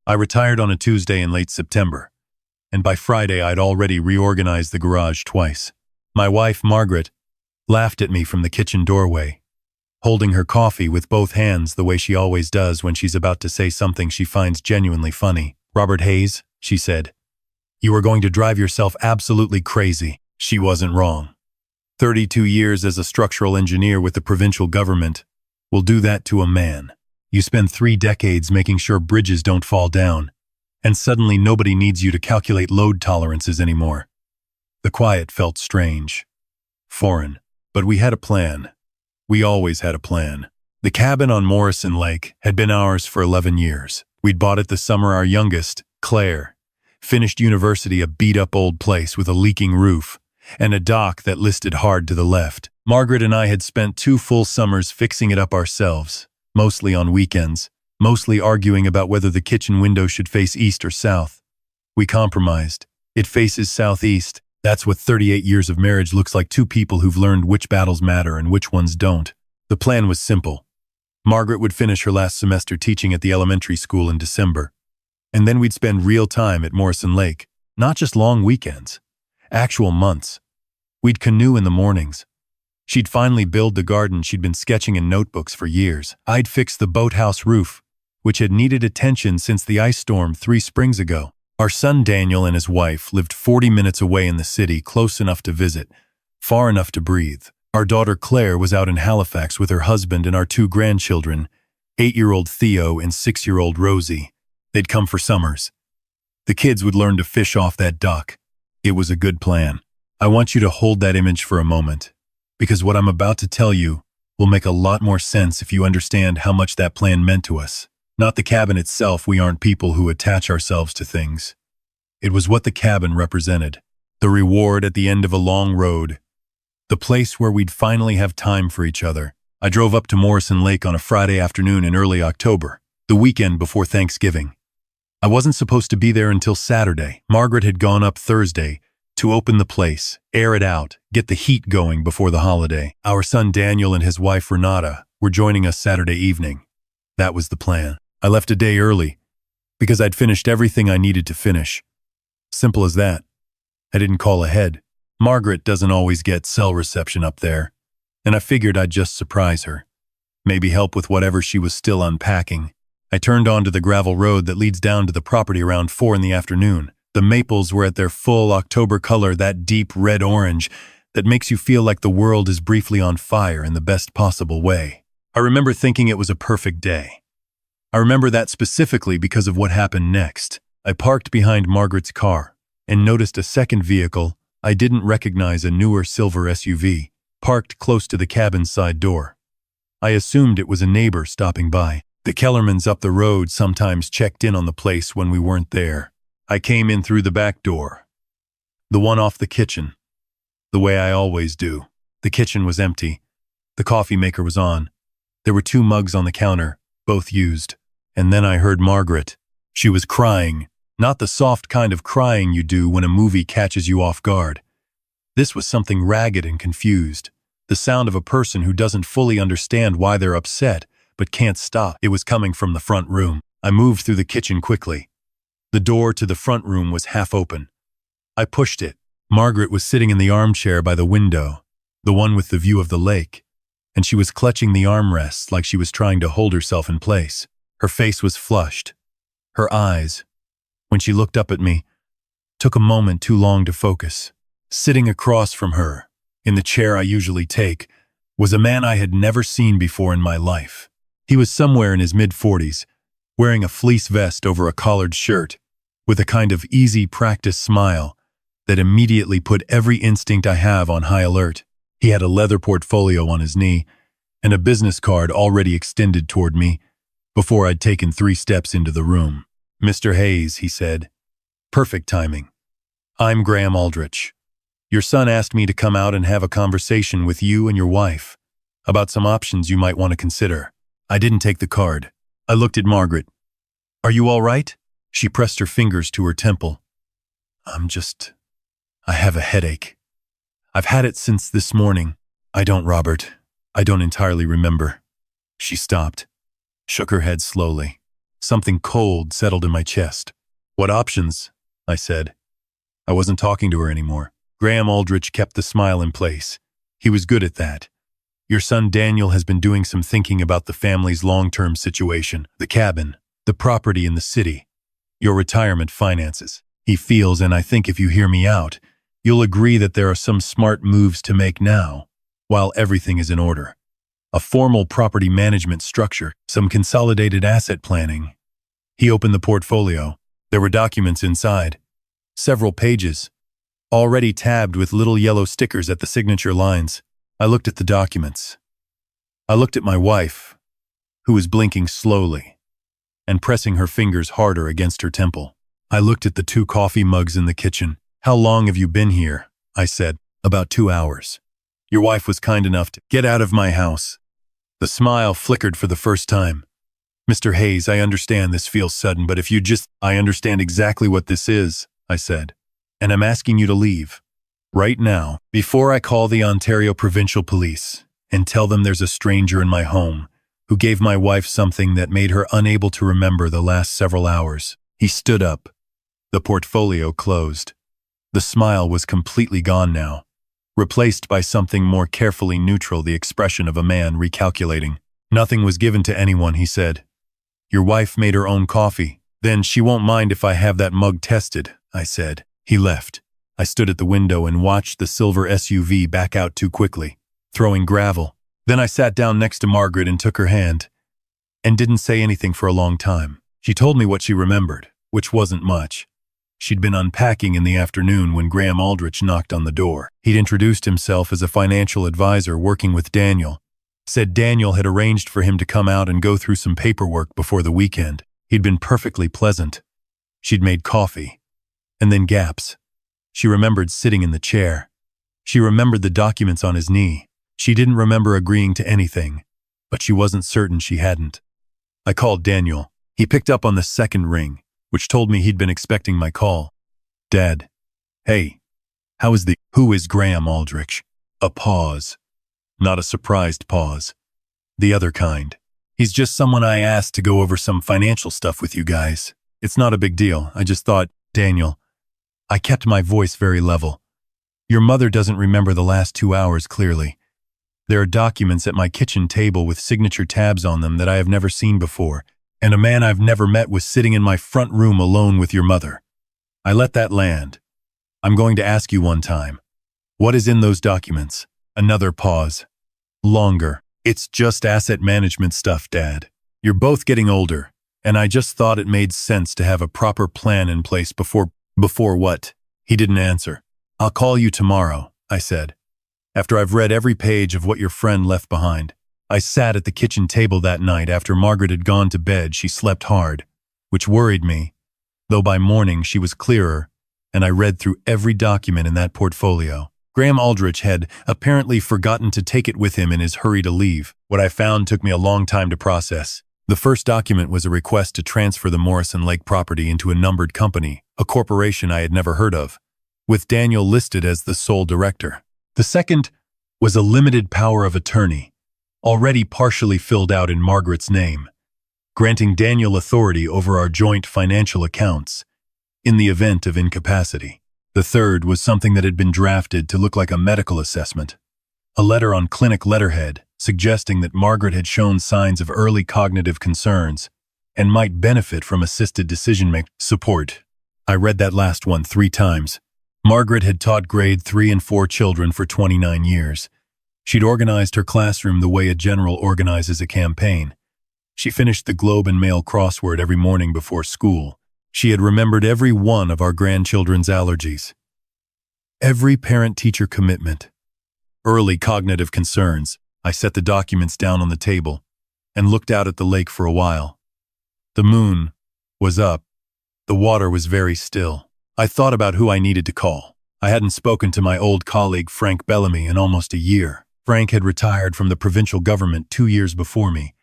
I retired on a Tuesday in late September, and by Friday I'd already reorganized the garage twice. My wife, Margaret, laughed at me from the kitchen doorway, holding her coffee with both hands the way she always does when she's about to say something she finds genuinely funny. "Robert Hayes," she said, "you are going to drive yourself absolutely crazy." She wasn't wrong. 32 years as a structural engineer with the provincial government will do that to a man. You spend 3 decades making sure bridges don't fall down, and suddenly nobody needs you to calculate load tolerances anymore. The quiet felt strange, foreign, but we had a plan. We always had a plan. The cabin on Morrison Lake had been ours for 11 years. We'd bought it the summer our youngest, Claire, finished university, a beat-up old place with a leaking roof and a dock that listed hard to the left. Margaret and I had spent 2 full summers fixing it up ourselves, mostly on weekends, mostly arguing about whether the kitchen window should face east or south. We compromised. It faces southeast. That's what 38 years of marriage looks like, 2 people who've learned which battles matter and which ones don't. The plan was simple. Margaret would finish her last semester teaching at the elementary school in December, and then we'd spend real time at Morrison Lake, not just long weekends, actual months. We'd canoe in the mornings. She'd finally build the garden she'd been sketching in notebooks for years. I'd fix the boathouse roof, which had needed attention since the ice storm 3 springs ago. Our son Daniel and his wife lived 40 minutes away in the city, close enough to visit, far enough to breathe. Our daughter Claire was out in Halifax with her husband and our 2 grandchildren, 8-year-old Theo and 6-year-old Rosie. They'd come for summers. The kids would learn to fish off that dock. It was a good plan. I want you to hold that image for a moment, because what I'm about to tell you will make a lot more sense if you understand how much that plan meant to us. Not the cabin itself. We aren't people who attach ourselves to things. It was what the cabin represented. The reward at the end of a long road. The place where we'd finally have time for each other. I drove up to Morrison Lake on a Friday afternoon in early October, the weekend before Thanksgiving. I wasn't supposed to be there until Saturday. Margaret had gone up Thursday to open the place, air it out, get the heat going before the holiday. Our son Daniel and his wife Renata were joining us Saturday evening. That was the plan. I left a day early because I'd finished everything I needed to finish. Simple as that. I didn't call ahead. Margaret doesn't always get cell reception up there, and I figured I'd just surprise her. Maybe help with whatever she was still unpacking. I turned onto the gravel road that leads down to the property around 4 in the afternoon. The maples were at their full October color, that deep red-orange that makes you feel like the world is briefly on fire in the best possible way. I remember thinking it was a perfect day. I remember that specifically because of what happened next. I parked behind Margaret's car and noticed a second vehicle I didn't recognize, a newer silver SUV, parked close to the cabin's side door. I assumed it was a neighbor stopping by. The Kellermans up the road sometimes checked in on the place when we weren't there. I came in through the back door, the one off the kitchen, the way I always do. The kitchen was empty. The coffee maker was on. There were 2 mugs on the counter, both used. And then I heard Margaret. She was crying, not the soft kind of crying you do when a movie catches you off guard. This was something ragged and confused, the sound of a person who doesn't fully understand why they're upset, but can't stop. It was coming from the front room. I moved through the kitchen quickly. The door to the front room was half open. I pushed it. Margaret was sitting in the armchair by the window, the one with the view of the lake, and she was clutching the armrests like she was trying to hold herself in place. Her face was flushed. Her eyes, when she looked up at me, took a moment too long to focus. Sitting across from her, in the chair I usually take, was a man I had never seen before in my life. He was somewhere in his mid-40s, wearing a fleece vest over a collared shirt, with a kind of easy practice smile that immediately put every instinct I have on high alert. He had a leather portfolio on his knee and a business card already extended toward me before I'd taken 3 steps into the room. "Mr. Hayes," he said. "Perfect timing. I'm Graham Aldrich. Your son asked me to come out and have a conversation with you and your wife about some options you might want to consider." I didn't take the card. I looked at Margaret. "Are you all right?" She pressed her fingers to her temple. I have a headache. I've had it since this morning." "I don't, Robert. I don't entirely remember." She stopped, shook her head slowly. Something cold settled in my chest. What options? I said. I wasn't talking to her anymore. Graham Aldrich kept the smile in place. He was good at that. Your son Daniel has been doing some thinking about the family's long-term situation, the cabin, the property in the city, your retirement finances. He feels, and I think if you hear me out, you'll agree that there are some smart moves to make now, while everything is in order. A formal property management structure, some consolidated asset planning. He opened the portfolio. There were documents inside. Several pages, already tabbed with little yellow stickers at the signature lines. I looked at the documents. I looked at my wife, who was blinking slowly and pressing her fingers harder against her temple. I looked at the 2 coffee mugs in the kitchen. How long have you been here? I said. About 2 hours. Your wife was kind enough to get out of my house. The smile flickered for the first time. Mr. Hayes, I understand this feels sudden, but if you just... I understand exactly what this is, I said. And I'm asking you to leave. Right now, before I call the Ontario Provincial Police and tell them there's a stranger in my home who gave my wife something that made her unable to remember the last several hours. He stood up. The portfolio closed. The smile was completely gone now, replaced by something more carefully neutral, the expression of a man recalculating. Nothing was given to anyone, he said. Your wife made her own coffee. Then she won't mind if I have that mug tested, I said. He left. I stood at the window and watched the silver SUV back out too quickly, throwing gravel. Then I sat down next to Margaret and took her hand, and didn't say anything for a long time. She told me what she remembered, which wasn't much. She'd been unpacking in the afternoon when Graham Aldrich knocked on the door. He'd introduced himself as a financial advisor working with Daniel. Said Daniel had arranged for him to come out and go through some paperwork before the weekend. He'd been perfectly pleasant. She'd made coffee. And then gaps. She remembered sitting in the chair. She remembered the documents on his knee. She didn't remember agreeing to anything, but she wasn't certain she hadn't. I called Daniel. He picked up on the second ring, which told me he'd been expecting my call. Dad. Hey. Who is Graham Aldrich? A pause. Not a surprised pause. The other kind. He's just someone I asked to go over some financial stuff with you guys. It's not a big deal. I just thought, Daniel. I kept my voice very level. Your mother doesn't remember the last 2 hours clearly. There are documents at my kitchen table with signature tabs on them that I have never seen before, and a man I've never met was sitting in my front room alone with your mother. I let that land. I'm going to ask you one time. What is in those documents? Another pause. Longer. It's just asset management stuff, Dad. You're both getting older, and I just thought it made sense to have a proper plan in place before what? He didn't answer. I'll call you tomorrow, I said, after I've read every page of what your friend left behind. I sat at the kitchen table that night after Margaret had gone to bed. She slept hard, which worried me, though by morning she was clearer, and I read through every document in that portfolio. Graham Aldrich had apparently forgotten to take it with him in his hurry to leave. What I found took me a long time to process. The first document was a request to transfer the Morrison Lake property into a numbered company, a corporation I had never heard of, with Daniel listed as the sole director. The second was a limited power of attorney, already partially filled out in Margaret's name, granting Daniel authority over our joint financial accounts in the event of incapacity. The third was something that had been drafted to look like a medical assessment, a letter on clinic letterhead suggesting that Margaret had shown signs of early cognitive concerns and might benefit from assisted decision-making support. I read that last one 3 times. Margaret had taught grade 3 and 4 children for 29 years. She'd organized her classroom the way a general organizes a campaign. She finished the Globe and Mail crossword every morning before school. She had remembered every one of our grandchildren's allergies. Every parent-teacher commitment. Early cognitive concerns. I set the documents down on the table and looked out at the lake for a while. The moon was up. The water was very still. I thought about who I needed to call. I hadn't spoken to my old colleague Frank Bellamy in almost a year. Frank had retired from the provincial government 2 years before me,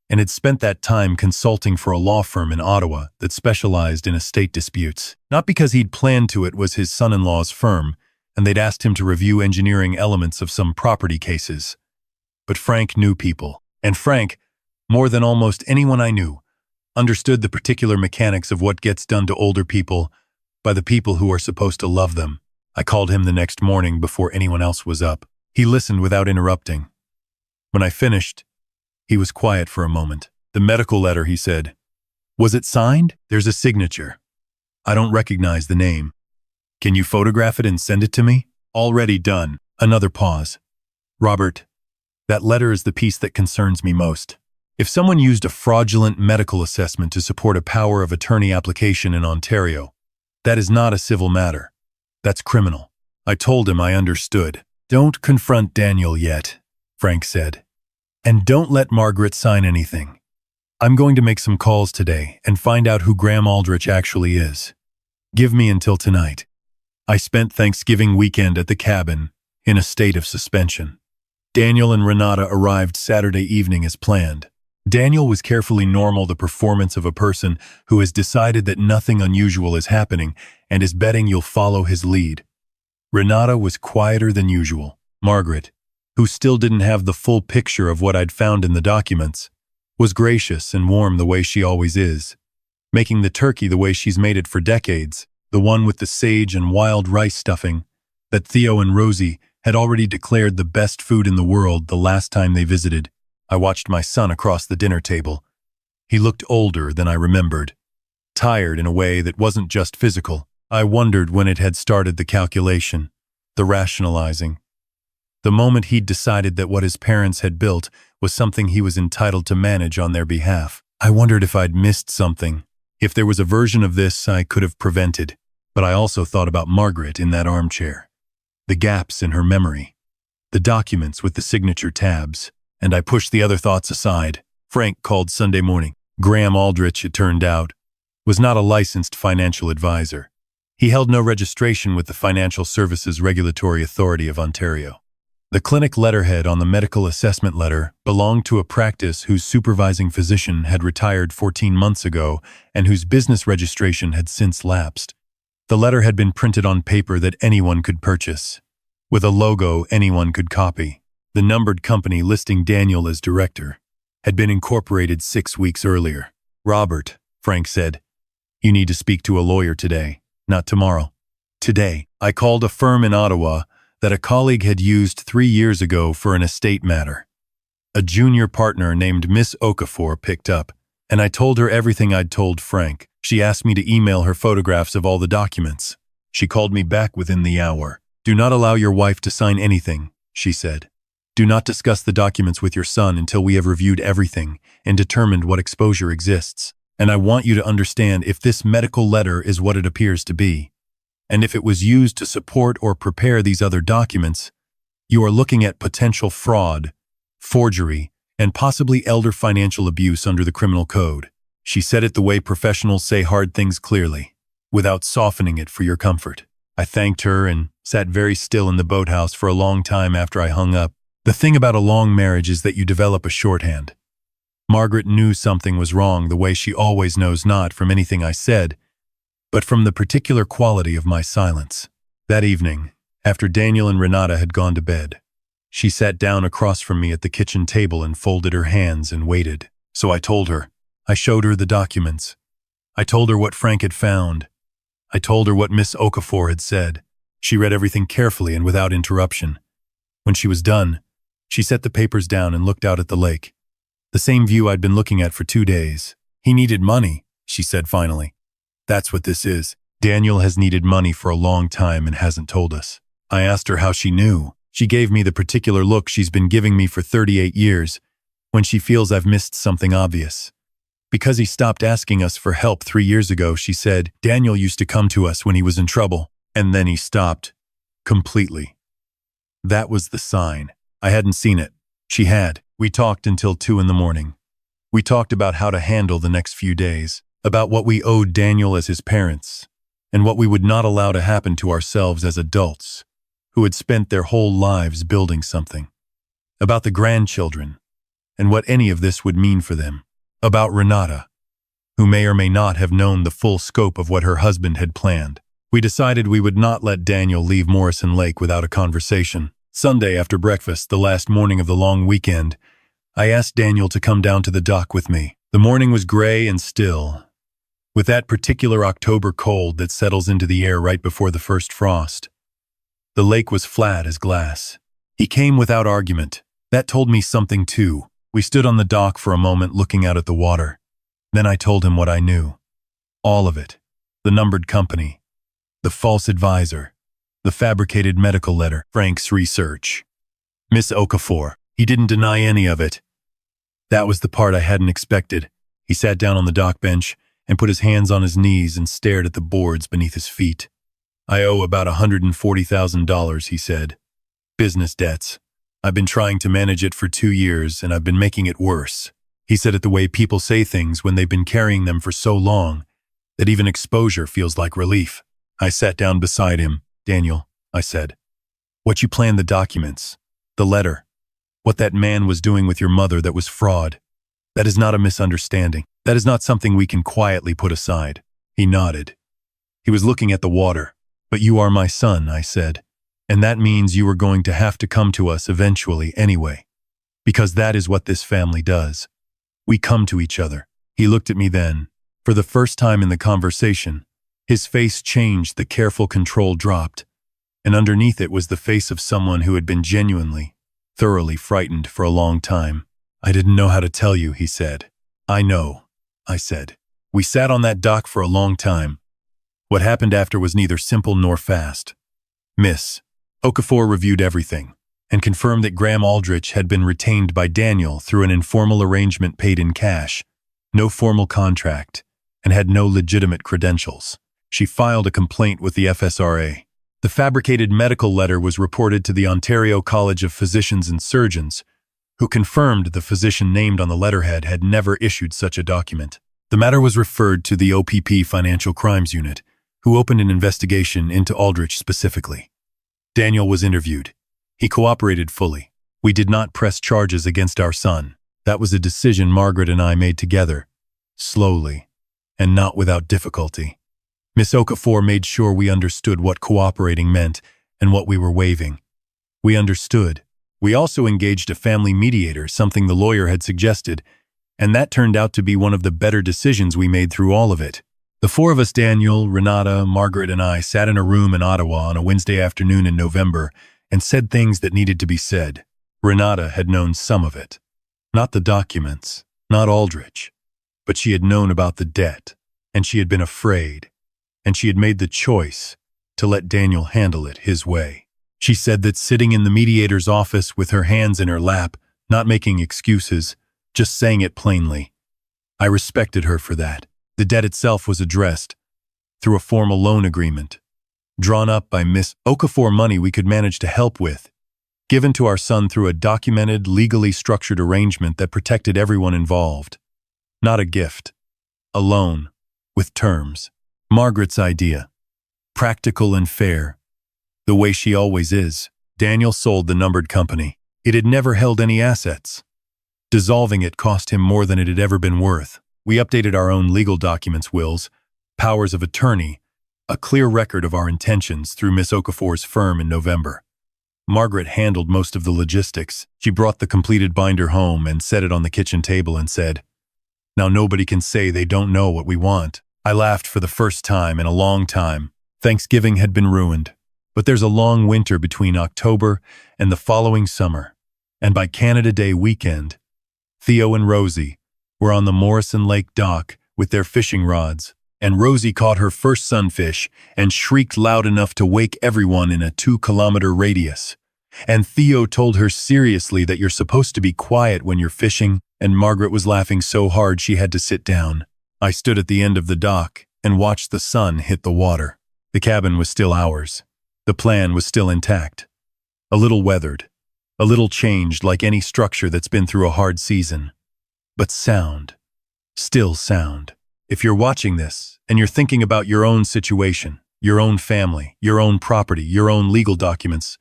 and had spent that time consulting for a law firm in Ottawa that specialized in estate disputes. Not because he'd planned to, it was his son-in-law's firm, and they'd asked him to review engineering elements of some property cases. But Frank knew people, and Frank, more than almost anyone I knew, understood the particular mechanics of what gets done to older people by the people who are supposed to love them. I called him the next morning before anyone else was up. He listened without interrupting. When I finished, he was quiet for a moment. The medical letter, he said. Was it signed? There's a signature. I don't recognize the name. Can you photograph it and send it to me? Already done. Another pause. Robert, that letter is the piece that concerns me most. If someone used a fraudulent medical assessment to support a power of attorney application in Ontario, that is not a civil matter. That's criminal. I told him I understood. Don't confront Daniel yet, Frank said. And don't let Margaret sign anything. I'm going to make some calls today and find out who Graham Aldrich actually is. Give me until tonight. I spent Thanksgiving weekend at the cabin in a state of suspension. Daniel and Renata arrived Saturday evening as planned. Daniel was carefully normal, the performance of a person who has decided that nothing unusual is happening and is betting you'll follow his lead. Renata was quieter than usual. Margaret, who still didn't have the full picture of what I'd found in the documents, was gracious and warm the way she always is, making the turkey the way she's made it for decades, the one with the sage and wild rice stuffing that Theo and Rosie had already declared the best food in the world the last time they visited. I watched my son across the dinner table. He looked older than I remembered, tired in a way that wasn't just physical. I wondered when it had started the calculation, the rationalizing. The moment he'd decided that what his parents had built was something he was entitled to manage on their behalf. I wondered if I'd missed something, if there was a version of this I could have prevented. But I also thought about Margaret in that armchair, the gaps in her memory, the documents with the signature tabs, and I pushed the other thoughts aside. Frank called Sunday morning. Graham Aldrich, it turned out, was not a licensed financial advisor. He held no registration with the Financial Services Regulatory Authority of Ontario. The clinic letterhead on the medical assessment letter belonged to a practice whose supervising physician had retired 14 months ago and whose business registration had since lapsed. The letter had been printed on paper that anyone could purchase, with a logo anyone could copy. The numbered company listing Daniel as director had been incorporated 6 weeks earlier. Robert, Frank said, you need to speak to a lawyer today, not tomorrow. Today. I called a firm in Ottawa that a colleague had used 3 years ago for an estate matter. A junior partner named Miss Okafor picked up, and I told her everything I'd told Frank. She asked me to email her photographs of all the documents. She called me back within the hour. Do not allow your wife to sign anything, she said. Do not discuss the documents with your son until we have reviewed everything and determined what exposure exists. And I want you to understand if this medical letter is what it appears to be, and if it was used to support or prepare these other documents, you are looking at potential fraud, forgery, and possibly elder financial abuse under the criminal code. She said it the way professionals say hard things clearly, without softening it for your comfort. I thanked her and sat very still in the boathouse for a long time after I hung up. The thing about a long marriage is that you develop a shorthand. Margaret knew something was wrong the way she always knows, not from anything I said, but from the particular quality of my silence. That evening, after Daniel and Renata had gone to bed, she sat down across from me at the kitchen table and folded her hands and waited. So I told her. I showed her the documents. I told her what Frank had found. I told her what Miss Okafor had said. She read everything carefully and without interruption. When she was done, she set the papers down and looked out at the lake, the same view I'd been looking at for 2 days. He needed money, she said finally. That's what this is. Daniel has needed money for a long time and hasn't told us. I asked her how she knew. She gave me the particular look she's been giving me for 38 years when she feels I've missed something obvious. Because he stopped asking us for help 3 years ago, she said, Daniel used to come to us when he was in trouble, and then he stopped. Completely. That was the sign. I hadn't seen it. She had. We talked until 2 a.m. We talked about how to handle the next few days, about what we owed Daniel as his parents, and what we would not allow to happen to ourselves as adults, who had spent their whole lives building something, about the grandchildren, and what any of this would mean for them, about Renata, who may or may not have known the full scope of what her husband had planned. We decided we would not let Daniel leave Morrison Lake without a conversation. Sunday after breakfast, the last morning of the long weekend, I asked Daniel to come down to the dock with me. The morning was gray and still, with that particular October cold that settles into the air right before the first frost. The lake was flat as glass. He came without argument. That told me something too. We stood on the dock for a moment looking out at the water. Then I told him what I knew. All of it. The numbered company. The false advisor. The fabricated medical letter. Frank's research. Miss Okafor. He didn't deny any of it. That was the part I hadn't expected. He sat down on the dock bench and put his hands on his knees and stared at the boards beneath his feet. I owe about $140,000, he said. Business debts. I've been trying to manage it for 2 years, and I've been making it worse. He said it the way people say things when they've been carrying them for so long that even exposure feels like relief. I sat down beside him. Daniel, I said, what you planned the documents, the letter, what that man was doing with your mother that was fraud. That is not a misunderstanding. That is not something we can quietly put aside. He nodded. He was looking at the water. But you are my son, I said, and that means you are going to have to come to us eventually anyway, because that is what this family does. We come to each other. He looked at me then. For the first time in the conversation, his face changed, the careful control dropped, and underneath it was the face of someone who had been genuinely, thoroughly frightened for a long time. I didn't know how to tell you, he said. I know, I said. We sat on that dock for a long time. What happened after was neither simple nor fast. Miss Okafor reviewed everything and confirmed that Graham Aldrich had been retained by Daniel through an informal arrangement paid in cash, no formal contract, and had no legitimate credentials. She filed a complaint with the FSRA. The fabricated medical letter was reported to the Ontario College of Physicians and Surgeons, who confirmed the physician named on the letterhead had never issued such a document. The matter was referred to the OPP Financial Crimes Unit, who opened an investigation into Aldrich specifically. Daniel was interviewed. He cooperated fully. We did not press charges against our son. That was a decision Margaret and I made together, slowly, and not without difficulty. Miss Okafor made sure we understood what cooperating meant and what we were waiving. We understood. We also engaged a family mediator, something the lawyer had suggested, and that turned out to be one of the better decisions we made through all of it. The 4 of us, Daniel, Renata, Margaret, and I, sat in a room in Ottawa on a Wednesday afternoon in November and said things that needed to be said. Renata had known some of it. Not the documents, not Aldrich, but she had known about the debt, and she had been afraid, and she had made the choice to let Daniel handle it his way. She said that sitting in the mediator's office with her hands in her lap, not making excuses, just saying it plainly. I respected her for that. The debt itself was addressed through a formal loan agreement, drawn up by Miss Okafor, money we could manage to help with, given to our son through a documented, legally structured arrangement that protected everyone involved. Not a gift. A loan, with terms. Margaret's idea. Practical and fair. The way she always is. Daniel sold the numbered company. It had never held any assets. Dissolving it cost him more than it had ever been worth. We updated our own legal documents, wills, powers of attorney, a clear record of our intentions through Miss Okafor's firm in November. Margaret handled most of the logistics. She brought the completed binder home and set it on the kitchen table and said, "Now nobody can say they don't know what we want." I laughed for the first time in a long time. Thanksgiving had been ruined, but there's a long winter between October and the following summer, and by Canada Day weekend, Theo and Rosie were on the Morrison Lake dock with their fishing rods, and Rosie caught her first sunfish and shrieked loud enough to wake everyone in a 2-kilometer radius. And Theo told her seriously that you're supposed to be quiet when you're fishing, and Margaret was laughing so hard she had to sit down. I stood at the end of the dock and watched the sun hit the water. The cabin was still ours. The plan was still intact. A little weathered, a little changed like any structure that's been through a hard season. But sound. Still sound. If you're watching this and you're thinking about your own situation, your own family, your own property, your own legal documents,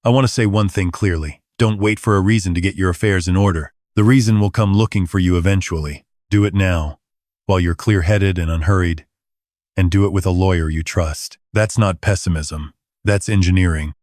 I want to say one thing clearly. Don't wait for a reason to get your affairs in order. The reason will come looking for you eventually. Do it now, while you're clear-headed and unhurried, and do it with a lawyer you trust. That's not pessimism. That's engineering.